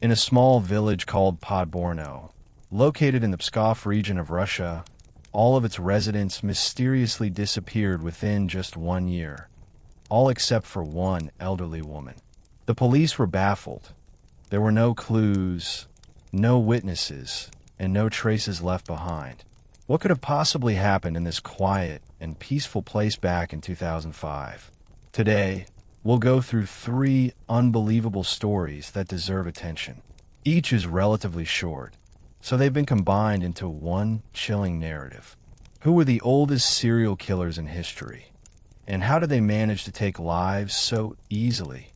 In a small village called Podborno, located in the Pskov region of Russia, all of its residents mysteriously disappeared within just 1 year, all except for one elderly woman. The police were baffled. There were no clues, no witnesses, and no traces left behind. What could have possibly happened in this quiet and peaceful place back in 2005? Today, we'll go through 3 unbelievable stories that deserve attention. Each is relatively short, so they've been combined into one chilling narrative. Who were the oldest serial killers in history? And how did they manage to take lives so easily,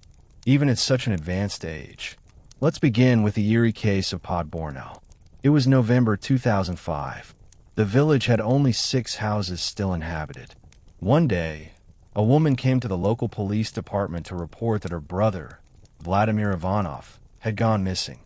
even at such an advanced age? Let's begin with the eerie case of Podborno. It was November 2005. The village had only 6 houses still inhabited. One day, a woman came to the local police department to report that her brother, Vladimir Ivanov, had gone missing.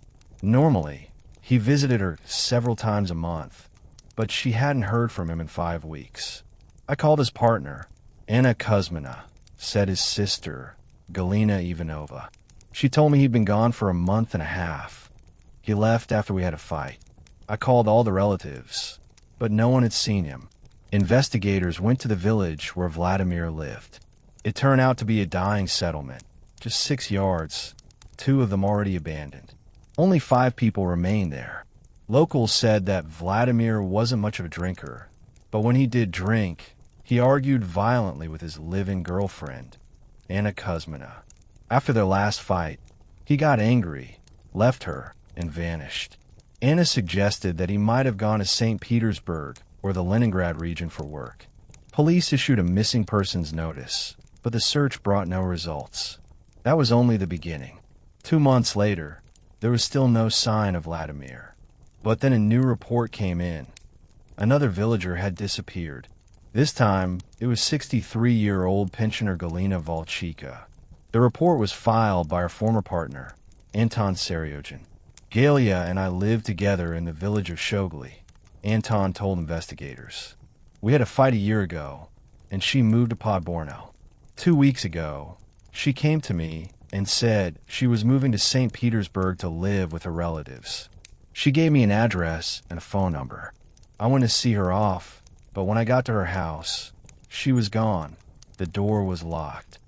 Normally, he visited her several times a month, but she hadn't heard from him in 5 weeks. I called his partner, Anna Kuzmina, said his sister, Galina Ivanova. She told me he'd been gone for a month and a half. He left after we had a fight. I called all the relatives, but no one had seen him. Investigators went to the village where Vladimir lived. It turned out to be a dying settlement, just 6 yards, 2 of them already abandoned. Only 5 people remained there. Locals said that Vladimir wasn't much of a drinker, but when he did drink, he argued violently with his live-in girlfriend, Anna Kuzmina. After their last fight, he got angry, left her, and vanished. Anna suggested that he might have gone to St. Petersburg or the Leningrad region for work. Police issued a missing persons notice, but the search brought no results. That was only the beginning. 2 months later, there was still no sign of Vladimir. But then a new report came in. Another villager had disappeared. This time, it was 63-year-old pensioner Galina Volchika. The report was filed by our former partner, Anton Seryogin. Galia and I lived together in the village of Shogli, Anton told investigators. We had a fight a year ago, and she moved to Podborno. 2 weeks ago, she came to me and said she was moving to St. Petersburg to live with her relatives. She gave me an address and a phone number. I went to see her off, but when I got to her house, she was gone. The door was locked.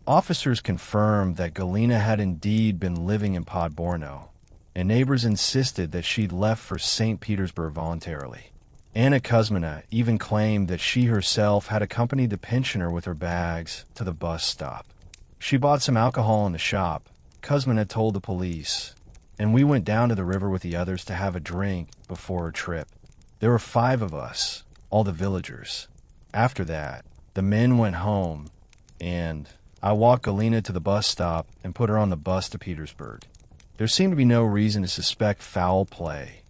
Officers confirmed that Galina had indeed been living in Podborno, and neighbors insisted that she'd left for St. Petersburg voluntarily. Anna Kuzmina even claimed that she herself had accompanied the pensioner with her bags to the bus stop. She bought some alcohol in the shop, Kuzmina told the police, and we went down to the river with the others to have a drink before her trip. There were 5 of us, all the villagers. After that, the men went home, and I walked Galina to the bus stop and put her on the bus to Petersburg. There seemed to be no reason to suspect foul play,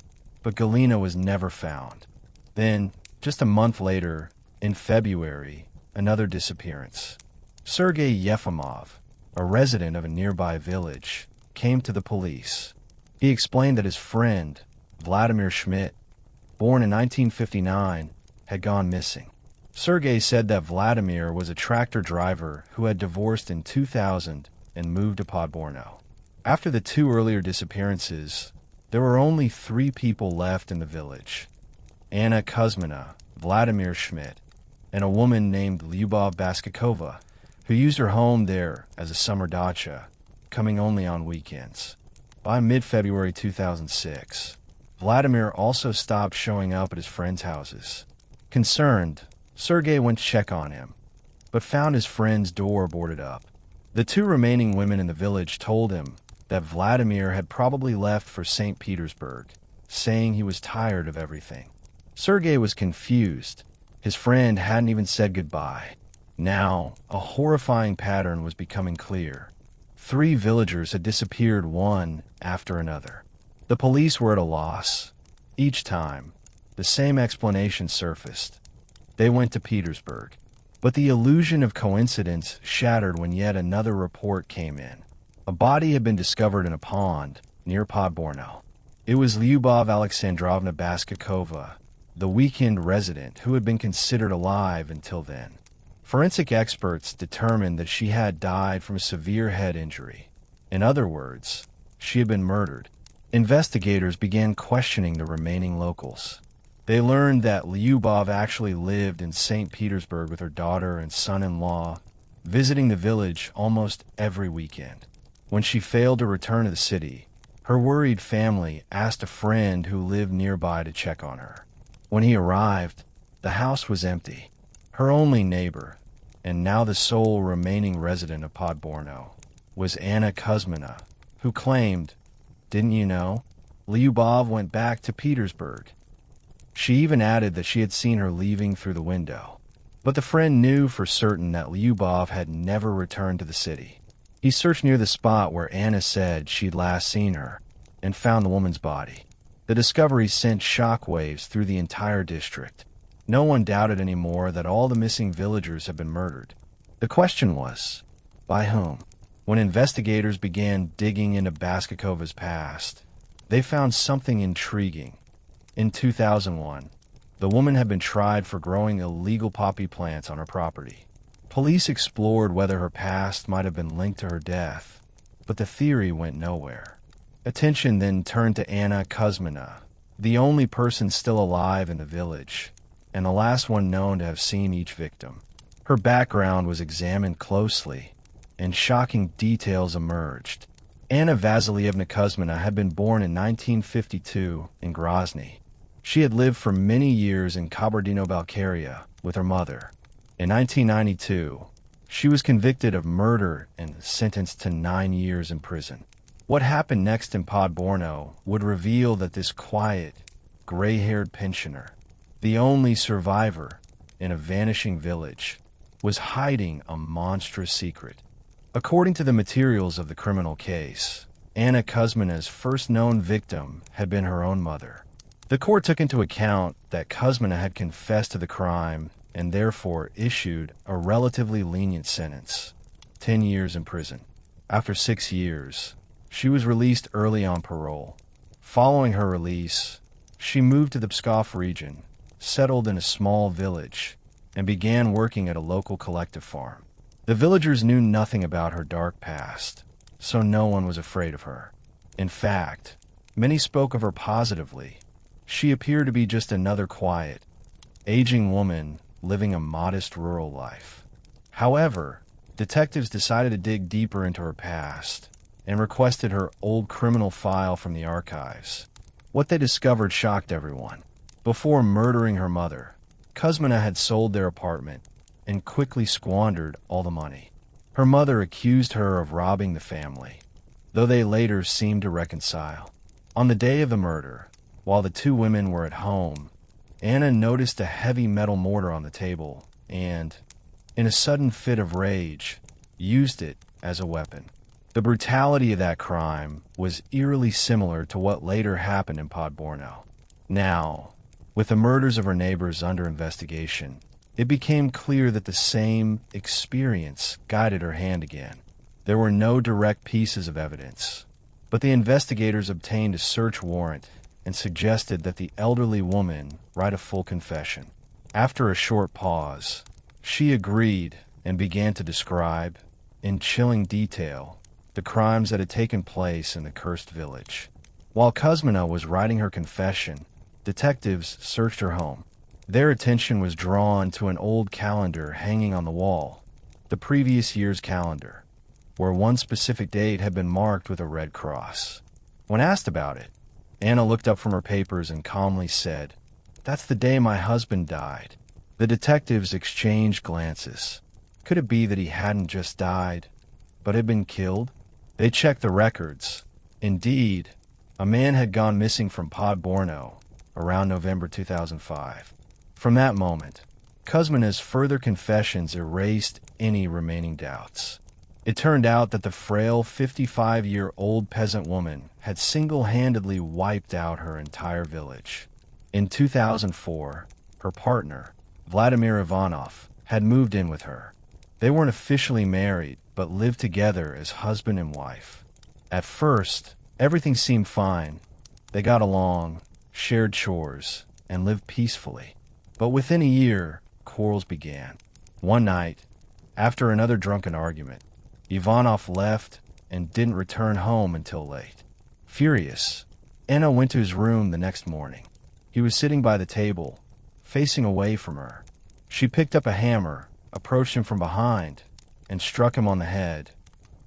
but Galina was never found. Then, just a month later, in February, another disappearance. Sergei Yefimov, a resident of a nearby village, came to the police. He explained that his friend, Vladimir Schmidt, born in 1959, had gone missing. Sergei said that Vladimir was a tractor driver who had divorced in 2000 and moved to Podborno. After the 2 earlier disappearances, there were only 3 people left in the village: Anna Kuzmina, Vladimir Schmidt, and a woman named Lyubov Baskakova, who used her home there as a summer dacha, coming only on weekends. By mid-February 2006, Vladimir also stopped showing up at his friends' houses. Concerned, Sergei went to check on him, but found his friend's door boarded up. The 2 remaining women in the village told him that Vladimir had probably left for St. Petersburg, saying he was tired of everything. Sergei was confused. His friend hadn't even said goodbye. Now, a horrifying pattern was becoming clear. 3 villagers had disappeared one after another. The police were at a loss. Each time, the same explanation surfaced. They went to Petersburg. But the illusion of coincidence shattered when yet another report came in. A body had been discovered in a pond near Podborno. It was Lyubov Alexandrovna Baskakova, the weekend resident who had been considered alive until then. Forensic experts determined that she had died from a severe head injury. In other words, she had been murdered. Investigators began questioning the remaining locals. They learned that Lyubov actually lived in St. Petersburg with her daughter and son-in-law, visiting the village almost every weekend. When she failed to return to the city, her worried family asked a friend who lived nearby to check on her. When he arrived, the house was empty. Her only neighbor, and now the sole remaining resident of Podborno, was Anna Kuzmina, who claimed, "Didn't you know? Lyubov went back to Petersburg." She even added that she had seen her leaving through the window. But the friend knew for certain that Lyubov had never returned to the city. He searched near the spot where Anna said she'd last seen her and found the woman's body. The discovery sent shockwaves through the entire district. No one doubted anymore that all the missing villagers had been murdered. The question was, by whom? When investigators began digging into Baskakova's past, they found something intriguing. In 2001, the woman had been tried for growing illegal poppy plants on her property. Police explored whether her past might have been linked to her death, but the theory went nowhere. Attention then turned to Anna Kuzmina, the only person still alive in the village, and the last one known to have seen each victim. Her background was examined closely, and shocking details emerged. Anna Vasilievna Kuzmina had been born in 1952 in Grozny. She had lived for many years in Kabardino-Balkaria with her mother. In 1992, she was convicted of murder and sentenced to 9 years in prison. What happened next in Podborno would reveal that this quiet, gray-haired pensioner, the only survivor in a vanishing village, was hiding a monstrous secret. According to the materials of the criminal case, Anna Kuzmina's first known victim had been her own mother. The court took into account that Kuzmina had confessed to the crime and therefore issued a relatively lenient sentence, 10 years in prison. After 6 years, she was released early on parole. Following her release, she moved to the Pskov region, settled in a small village, and began working at a local collective farm. The villagers knew nothing about her dark past, so no one was afraid of her. In fact, many spoke of her positively. She appeared to be just another quiet, aging woman living a modest rural life. However, detectives decided to dig deeper into her past and requested her old criminal file from the archives. What they discovered shocked everyone. Before murdering her mother, Kuzmina had sold their apartment and quickly squandered all the money. Her mother accused her of robbing the family, though they later seemed to reconcile. On the day of the murder, while the two women were at home, Anna noticed a heavy metal mortar on the table and, in a sudden fit of rage, used it as a weapon. The brutality of that crime was eerily similar to what later happened in Podborno. Now, with the murders of her neighbors under investigation, it became clear that the same experience guided her hand again. There were no direct pieces of evidence, but the investigators obtained a search warrant and suggested that the elderly woman write a full confession. After a short pause, she agreed and began to describe, in chilling detail, the crimes that had taken place in the cursed village. While Kuzmina was writing her confession, detectives searched her home. Their attention was drawn to an old calendar hanging on the wall, the previous year's calendar, where one specific date had been marked with a red cross. When asked about it, Anna looked up from her papers and calmly said, "That's the day my husband died." The detectives exchanged glances. Could it be that he hadn't just died, but had been killed? They checked the records. Indeed, a man had gone missing from Podborno around November 2005. From that moment, Kuzmina's further confessions erased any remaining doubts. It turned out that the frail 55-year-old peasant woman had single-handedly wiped out her entire village. In 2004, her partner, Vladimir Ivanov, had moved in with her. They weren't officially married, but lived together as husband and wife. At first, everything seemed fine. They got along, shared chores, and lived peacefully. But within a year, quarrels began. One night, after another drunken argument, Ivanov left and didn't return home until late. Furious, Anna went to his room the next morning. He was sitting by the table, facing away from her. She picked up a hammer, approached him from behind, and struck him on the head,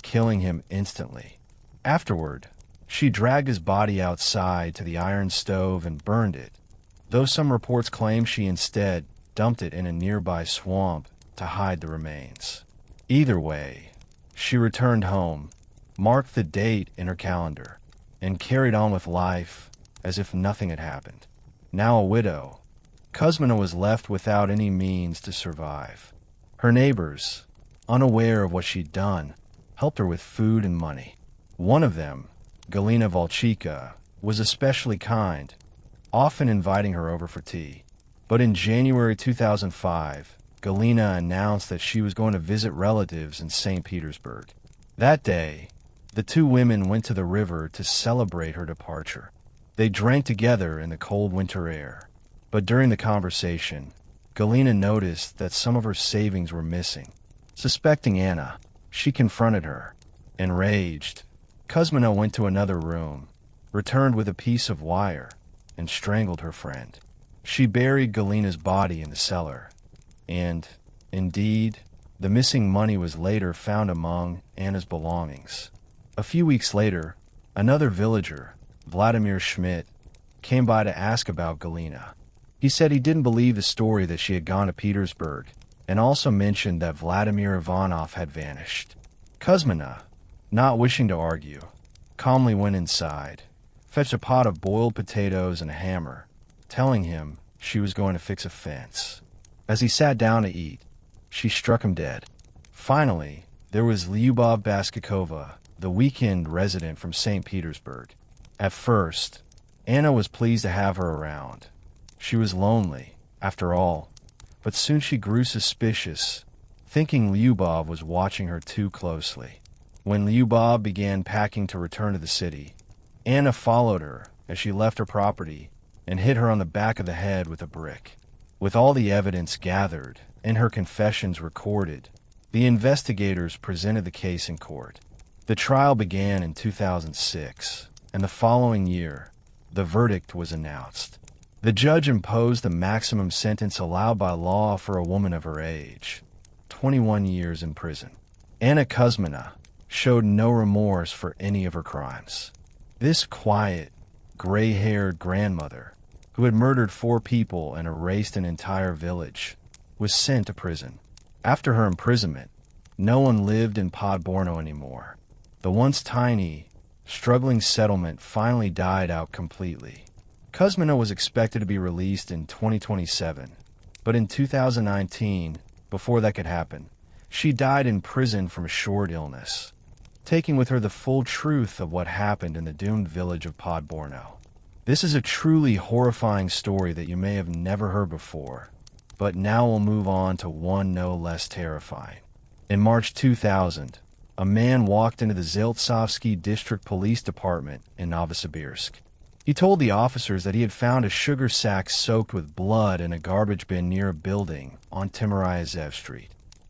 killing him instantly. Afterward, she dragged his body outside to the iron stove and burned it, though some reports claim she instead dumped it in a nearby swamp to hide the remains. Either way, she returned home, marked the date in her calendar, and carried on with life as if nothing had happened. Now a widow, Kuzmina was left without any means to survive. Her neighbors, unaware of what she'd done, helped her with food and money. One of them, Galina Volchika, was especially kind, often inviting her over for tea. But in January 2005, Galina announced that she was going to visit relatives in St. Petersburg. That day, the two women went to the river to celebrate her departure. They drank together in the cold winter air. But during the conversation, Galina noticed that some of her savings were missing. Suspecting Anna, she confronted her. Enraged, Kuzmina went to another room, returned with a piece of wire, and strangled her friend. She buried Galina's body in the cellar. And, indeed, the missing money was later found among Anna's belongings. A few weeks later, another villager, Vladimir Schmidt, came by to ask about Galina. He said he didn't believe the story that she had gone to Petersburg, and also mentioned that Vladimir Ivanov had vanished. Kuzmina, not wishing to argue, calmly went inside, fetched a pot of boiled potatoes and a hammer, telling him she was going to fix a fence. As he sat down to eat, she struck him dead. Finally, there was Lyubov Baskikova, the weekend resident from St. Petersburg. At first, Anna was pleased to have her around. She was lonely, after all, but soon she grew suspicious, thinking Lyubov was watching her too closely. When Lyubov began packing to return to the city, Anna followed her as she left her property and hit her on the back of the head with a brick. With all the evidence gathered and her confessions recorded, the investigators presented the case in court. The trial began in 2006, and the following year, the verdict was announced. The judge imposed the maximum sentence allowed by law for a woman of her age, 21 years in prison. Anna Kuzmina showed no remorse for any of her crimes. This quiet, gray-haired grandmother, who had murdered 4 people and erased an entire village, was sent to prison. After her imprisonment, no one lived in Podborno anymore. The once tiny, struggling settlement finally died out completely. Kuzmina was expected to be released in 2027, but in 2019, before that could happen, she died in prison from a short illness, taking with her the full truth of what happened in the doomed village of Podborno. This is a truly horrifying story that you may have never heard before, but now we'll move on to one no less terrifying. In March 2000, a man walked into the Zeltsovsky District Police Department in Novosibirsk. He told the officers that he had found a sugar sack soaked with blood in a garbage bin near a building on Timirayev Street.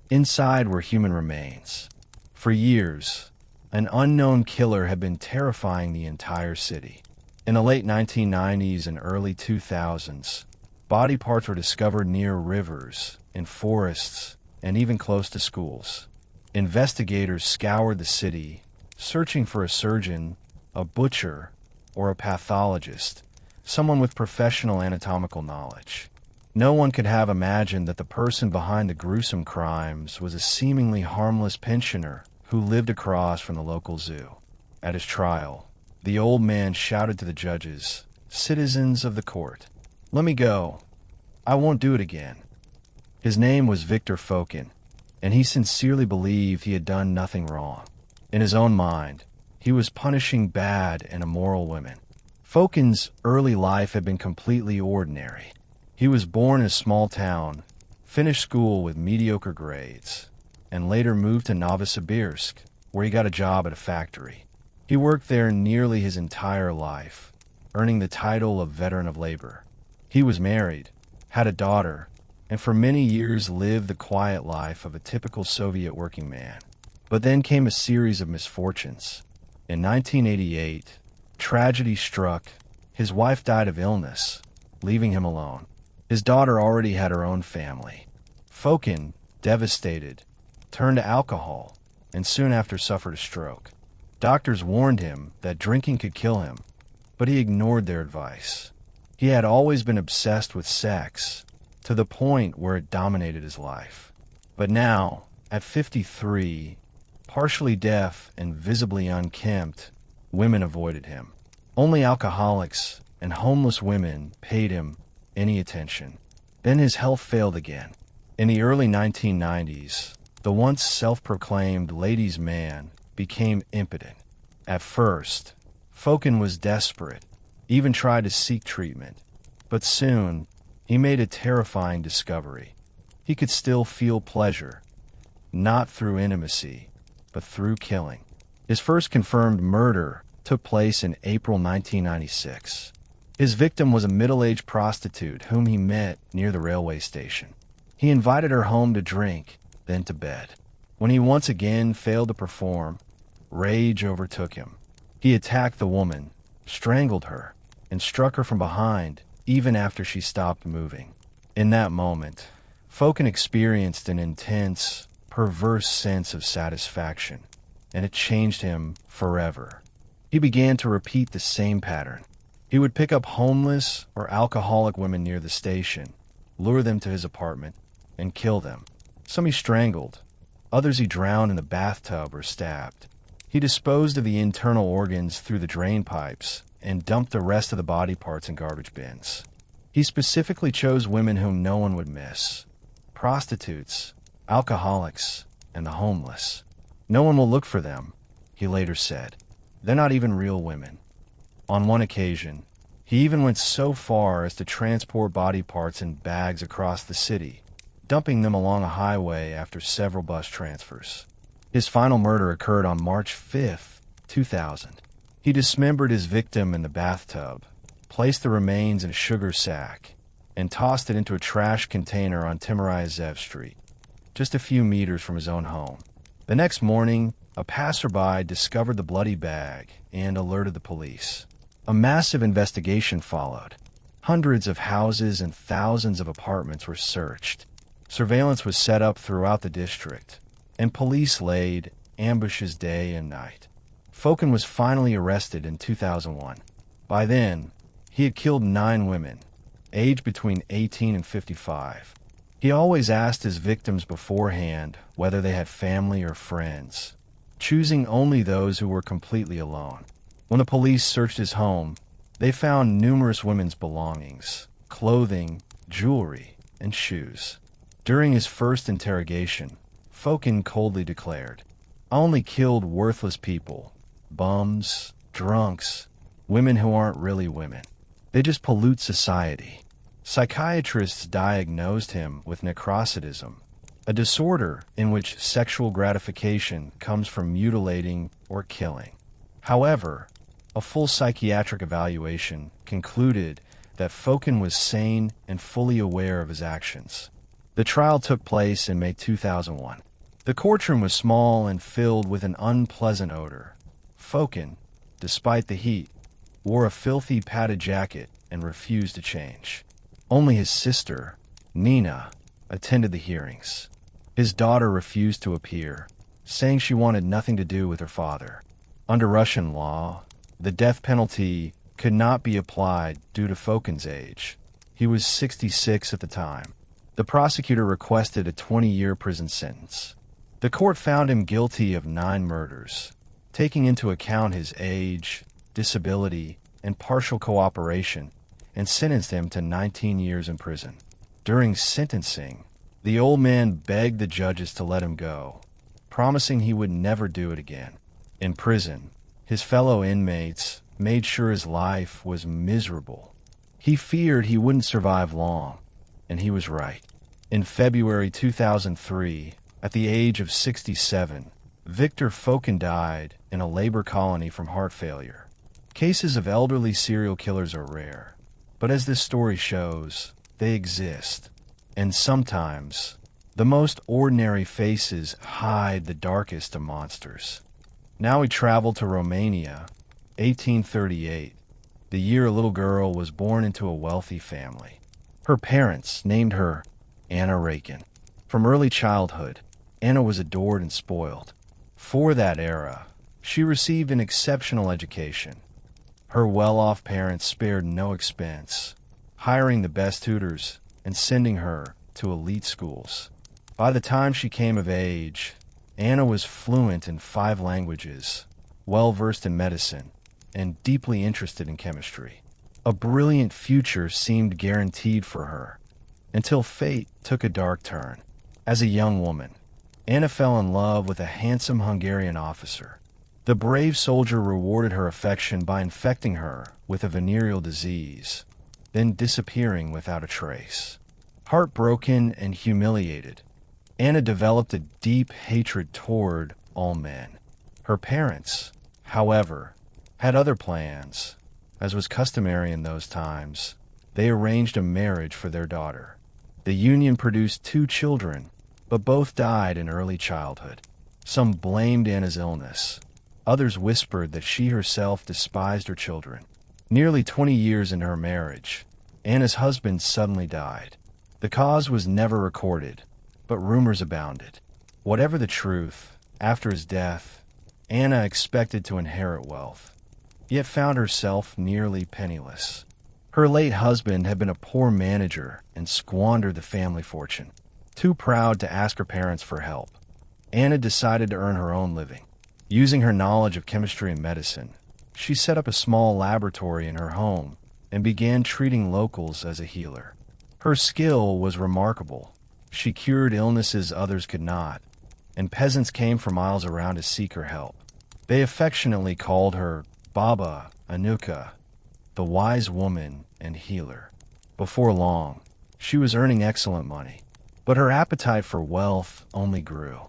Inside were human remains. For years, an unknown killer had been terrifying the entire city. In the late 1990s and early 2000s, body parts were discovered near rivers, in forests, and even close to schools. Investigators scoured the city, searching for a surgeon, a butcher, or a pathologist, someone with professional anatomical knowledge. No one could have imagined that the person behind the gruesome crimes was a seemingly harmless pensioner who lived across from the local zoo. At his trial, the old man shouted to the judges, "Citizens of the court, let me go. I won't do it again." His name was Viktor Fokin, and he sincerely believed he had done nothing wrong. In his own mind, he was punishing bad and immoral women. Fokin's early life had been completely ordinary. He was born in a small town, finished school with mediocre grades, and later moved to Novosibirsk, where he got a job at a factory. He worked there nearly his entire life, earning the title of Veteran of Labor. He was married, had a daughter, and for many years lived the quiet life of a typical Soviet working man. But then came a series of misfortunes. In 1988, Tragedy struck. His wife died of illness, leaving him alone. His daughter already had her own family. Fokin, devastated, turned to alcohol and soon after suffered a stroke. Doctors warned him that drinking could kill him, but he ignored their advice. He had always been obsessed with sex, to the point where it dominated his life. But now, at 53, partially deaf and visibly unkempt, women avoided him. Only alcoholics and homeless women paid him any attention. Then his health failed again. In the early 1990s, the once self-proclaimed ladies' man became impotent. At first, Fokin was desperate, even tried to seek treatment. But soon, he made a terrifying discovery. He could still feel pleasure, not through intimacy, but through killing. His first confirmed murder took place in April 1996. His victim was a middle-aged prostitute whom he met near the railway station. He invited her home to drink, then to bed. When he once again failed to perform, rage overtook him. He attacked the woman, strangled her, and struck her from behind even after she stopped moving. In that moment, Fokin experienced an intense, perverse sense of satisfaction, and it changed him forever. He began to repeat the same pattern. He would pick up homeless or alcoholic women near the station, lure them to his apartment, and kill them. Some he strangled, others he drowned in the bathtub or stabbed. He disposed of the internal organs through the drain pipes and dumped the rest of the body parts in garbage bins. He specifically chose women whom no one would miss: prostitutes, alcoholics, and the homeless. No one will look for them, he later said. They're not even real women. On one occasion, he even went so far as to transport body parts in bags across the city, dumping them along a highway after several bus transfers. His final murder occurred on March 5, 2000. He dismembered his victim in the bathtub, placed the remains in a sugar sack, and tossed it into a trash container on Timirayev Street, just a few meters from his own home. The next morning, a passerby discovered the bloody bag and alerted the police. A massive investigation followed. Hundreds of houses and thousands of apartments were searched. Surveillance was set up throughout the district, and police laid ambushes day and night. Fokin was finally arrested in 2001. By then, he had killed 9 women, aged between 18 and 55. He always asked his victims beforehand whether they had family or friends, choosing only those who were completely alone. When the police searched his home, they found numerous women's belongings, clothing, jewelry, and shoes. During his first interrogation, Fokin coldly declared, "I only killed worthless people, bums, drunks, women who aren't really women. They just pollute society." Psychiatrists diagnosed him with necrosidism, a disorder in which sexual gratification comes from mutilating or killing. However, a full psychiatric evaluation concluded that Fokin was sane and fully aware of his actions. The trial took place in May 2001. The courtroom was small and filled with an unpleasant odor. Fokin, despite the heat, wore a filthy padded jacket and refused to change. Only his sister, Nina, attended the hearings. His daughter refused to appear, saying she wanted nothing to do with her father. Under Russian law, the death penalty could not be applied due to Fokin's age. He was 66 at the time. The prosecutor requested a 20-year prison sentence. The court found him guilty of 9 murders, taking into account his age, disability, and partial cooperation, and sentenced him to 19 years in prison. During sentencing, the old man begged the judges to let him go, promising he would never do it again. In prison, his fellow inmates made sure his life was miserable. He feared he wouldn't survive long, and he was right. In February 2003, at the age of 67, Viktor Fokin died in a labor colony from heart failure. Cases of elderly serial killers are rare, but as this story shows, they exist. And sometimes, the most ordinary faces hide the darkest of monsters. Now we travel to Romania, 1838, the year a little girl was born into a wealthy family. Her parents named her Anna Rakin. From early childhood, Anna was adored and spoiled. For that era, she received an exceptional education. Her well-off parents spared no expense, hiring the best tutors and sending her to elite schools. By the time she came of age, Anna was fluent in 5 languages, well-versed in medicine, and deeply interested in chemistry. A brilliant future seemed guaranteed for her, until fate took a dark turn. As a young woman, Anna fell in love with a handsome Hungarian officer. The brave soldier rewarded her affection by infecting her with a venereal disease, then disappearing without a trace. Heartbroken and humiliated, Anna developed a deep hatred toward all men. Her parents, however, had other plans. As was customary in those times, they arranged a marriage for their daughter. The union produced 2 children, but both died in early childhood. Some blamed Anna's illness. Others whispered that she herself despised her children. Nearly 20 years into her marriage, Anna's husband suddenly died. The cause was never recorded, but rumors abounded. Whatever the truth, after his death, Anna expected to inherit wealth, yet found herself nearly penniless. Her late husband had been a poor manager and squandered the family fortune. Too proud to ask her parents for help, Anna decided to earn her own living. Using her knowledge of chemistry and medicine, she set up a small laboratory in her home and began treating locals as a healer. Her skill was remarkable. She cured illnesses others could not, and peasants came for miles around to seek her help. They affectionately called her Baba Anuka, the wise woman and healer. Before long, she was earning excellent money, but her appetite for wealth only grew.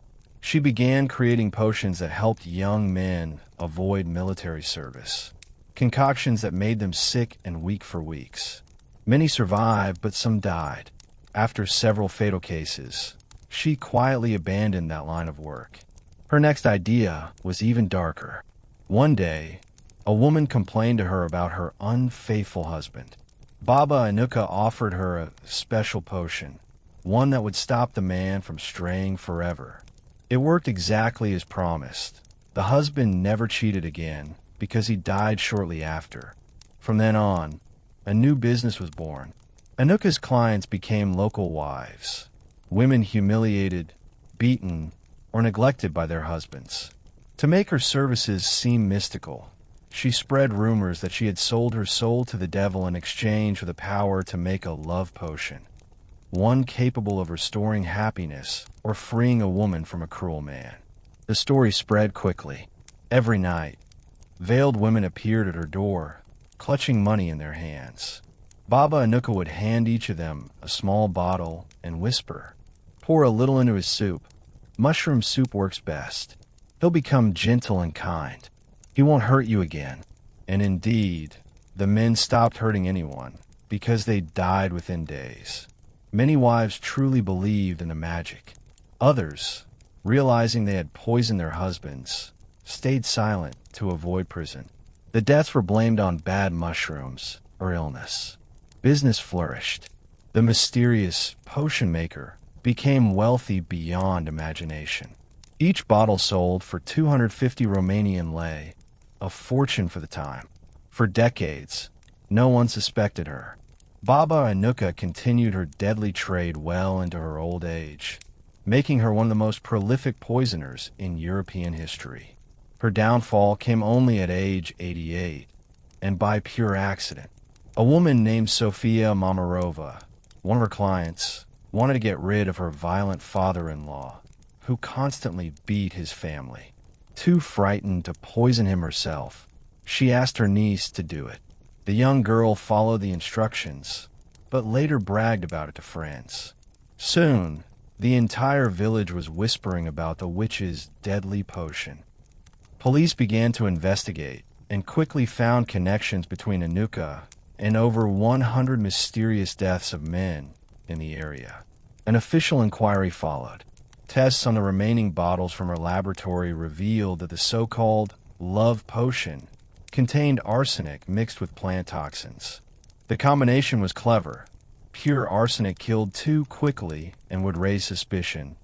She began creating potions that helped young men avoid military service, concoctions that made them sick and weak for weeks. Many survived, but some died. After several fatal cases, she quietly abandoned that line of work. Her next idea was even darker. One day, a woman complained to her about her unfaithful husband. Baba Anuka offered her a special potion, one that would stop the man from straying forever. It worked exactly as promised. The husband never cheated again because he died shortly after. From then on, a new business was born. Anuka's clients became local wives, women humiliated, beaten, or neglected by their husbands. To make her services seem mystical, she spread rumors that she had sold her soul to the devil in exchange for the power to make a love potion, one capable of restoring happiness or freeing a woman from a cruel man. The story spread quickly. Every night, veiled women appeared at her door, clutching money in their hands. Baba Anuka would hand each of them a small bottle and whisper, "Pour a little into his soup. Mushroom soup works best. He'll become gentle and kind. He won't hurt you again." And indeed, the men stopped hurting anyone because they died within days. Many wives truly believed in the magic. Others, realizing they had poisoned their husbands, stayed silent to avoid prison. The deaths were blamed on bad mushrooms or illness. Business flourished. The mysterious potion maker became wealthy beyond imagination. Each bottle sold for 250 Romanian lei, a fortune for the time. For decades, no one suspected her. Baba Anuka continued her deadly trade well into her old age, making her one of the most prolific poisoners in European history. Her downfall came only at age 88, and by pure accident. A woman named Sofia Mamarova, one of her clients, wanted to get rid of her violent father-in-law, who constantly beat his family. Too frightened to poison him herself, she asked her niece to do it. The young girl followed the instructions, but later bragged about it to friends. Soon, the entire village was whispering about the witch's deadly potion. Police began to investigate and quickly found connections between Anuka and over 100 mysterious deaths of men in the area. An official inquiry followed. Tests on the remaining bottles from her laboratory revealed that the so-called love potion contained arsenic mixed with plant toxins. The combination was clever. Pure arsenic killed too quickly and would raise suspicion,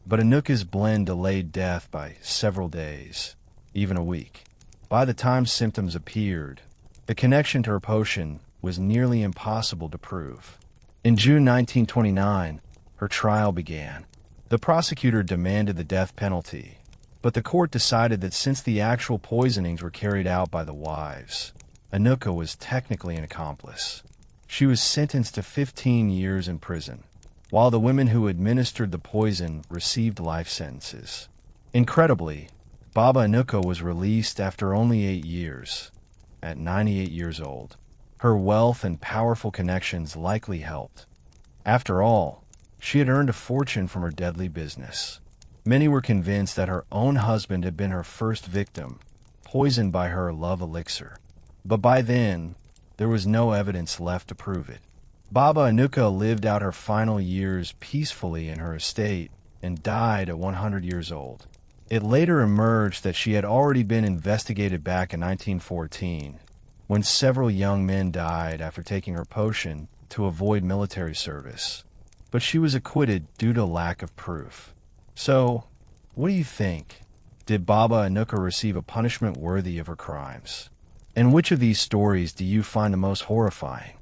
but Anuka's blend delayed death by several days, even a week. By the time symptoms appeared, the connection to her potion was nearly impossible to prove. In June 1929, her trial began. The prosecutor demanded the death penalty, but the court decided that since the actual poisonings were carried out by the wives, Anuka was technically an accomplice. She was sentenced to 15 years in prison, while the women who administered the poison received life sentences. Incredibly, Baba Anuka was released after only 8 years, at 98 years old. Her wealth and powerful connections likely helped. After all, she had earned a fortune from her deadly business. Many were convinced that her own husband had been her first victim, poisoned by her love elixir. But by then, there was no evidence left to prove it. Baba Anuka lived out her final years peacefully in her estate and died at 100 years old. It later emerged that she had already been investigated back in 1914, when several young men died after taking her potion to avoid military service. But she was acquitted due to lack of proof. So, what do you think? Did Baba Anuka receive a punishment worthy of her crimes? And which of these stories do you find the most horrifying?